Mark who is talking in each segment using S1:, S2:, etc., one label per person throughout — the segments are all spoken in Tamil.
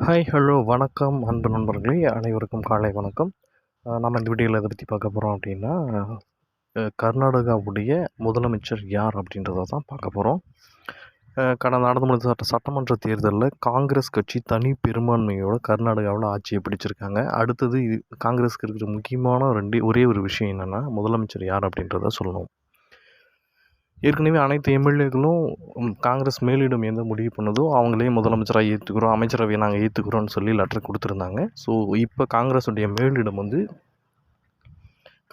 S1: ஹாய் ஹலோ வணக்கம் அன்பு நண்பர்களே, அனைவருக்கும் காலை வணக்கம். நம்ம இந்த வீடியோவில் எதை பற்றி பார்க்க போகிறோம் அப்படின்னா, கர்நாடகாவுடைய முதலமைச்சர் யார் அப்படின்றத தான் பார்க்க போகிறோம். கடந்த நடந்து முடிந்த சட்டமன்ற தேர்தலில் காங்கிரஸ் கட்சி தனி பெரும்பான்மையோட கர்நாடகாவில் ஆட்சியை பிடிச்சிருக்காங்க. அடுத்தது காங்கிரஸுக்கு இருக்கிற முக்கியமான ஒரே ஒரு விஷயம் என்னென்னா, முதலமைச்சர் யார் அப்படின்றத சொல்லணும். ஏற்கனவே அனைத்து எம்எல்ஏக்களும் காங்கிரஸ் மேலிடம் எந்த முடிவு பண்ணுதோ அவங்களே முதலமைச்சராக ஏற்றுக்கிறோம், அமைச்சரவையை நாங்கள் ஏற்றுக்கிறோன்னு சொல்லி லெட்டர் கொடுத்துருந்தாங்க. ஸோ இப்போ காங்கிரஸுடைய மேலிடம் வந்து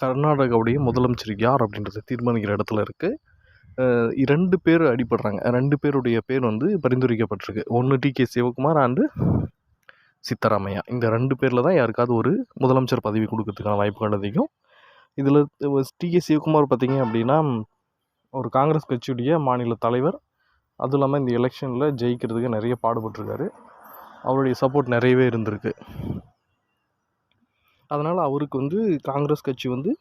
S1: கர்நாடகாவுடைய முதலமைச்சர் யார் அப்படின்றத தீர்மானிக்கிற இடத்துல இருக்குது. 2 பேர் அடிபடுறாங்க. 2 பேருடைய பேர் வந்து பரிந்துரைக்கப்பட்டிருக்கு. ஒன்று டிகே சிவகுமார் அண்டு சித்தராமையா. இந்த 2 பேரில் தான் யாருக்காவது ஒரு முதலமைச்சர் பதவி கொடுக்கறதுக்கான வாய்ப்புகள் அதிகம். இதில் டிகே சிவகுமார் பார்த்திங்க அப்படின்னா ஒரு காங்கிரஸ் கட்சியுடைய மாநில தலைவர். அதுவும் இல்லாமல் இந்த எலெக்ஷனில் ஜெயிக்கிறதுக்கு நிறைய பாடுபட்டிருக்காரு. அவருடைய சப்போர்ட் நிறையவே இருந்திருக்கு. அதனால் அவருக்கு வந்து காங்கிரஸ் கட்சி வந்து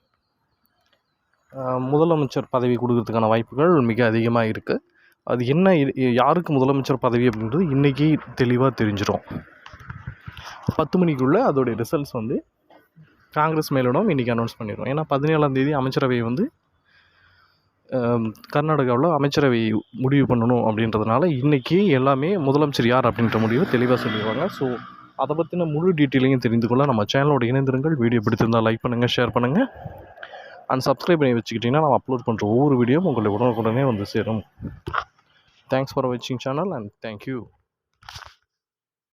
S1: முதலமைச்சர் பதவி கொடுக்கறதுக்கான வாய்ப்புகள் மிக அதிகமாக இருக்குது. அது என்ன, யாருக்கு முதலமைச்சர் பதவி அப்படின்றது இன்றைக்கி தெளிவாக தெரிஞ்சிடும். 10 மணிக்குள்ளே அதோடைய ரிசல்ட்ஸ் வந்து காங்கிரஸ் மேலிடம் இன்றைக்கி அனௌன்ஸ் பண்ணிடுவோம். ஏன்னா 17ஆம் தேதி அமைச்சரவை வந்து கர்நாடகாவில் அமைச்சரவை முடிவு பண்ணணும் அப்படின்றதுனால இன்றைக்கி எல்லாமே முதலமைச்சர் யார் அப்படின்ற முடிவை தெளிவாக சொல்லிடுவாங்க. ஸோ அதை பற்றின முழு டீட்டெயிலையும் தெரிந்து கொள்ள நம்ம சேனலோட இணைந்திருங்கள். வீடியோ பிடித்திருந்தால் லைக் பண்ணுங்கள், ஷேர் பண்ணுங்கள் அண்ட் சப்ஸ்கிரைப் பண்ணி வச்சுக்கிட்டிங்கன்னா நம்ம அப்லோட் பண்ணுற ஒவ்வொரு வீடியோவும் உங்களுக்கு உடனுக்குடனே வந்து சேரும். தேங்க்ஸ் ஃபார் வாட்சிங் சேனல் அண்ட் தேங்க்யூ.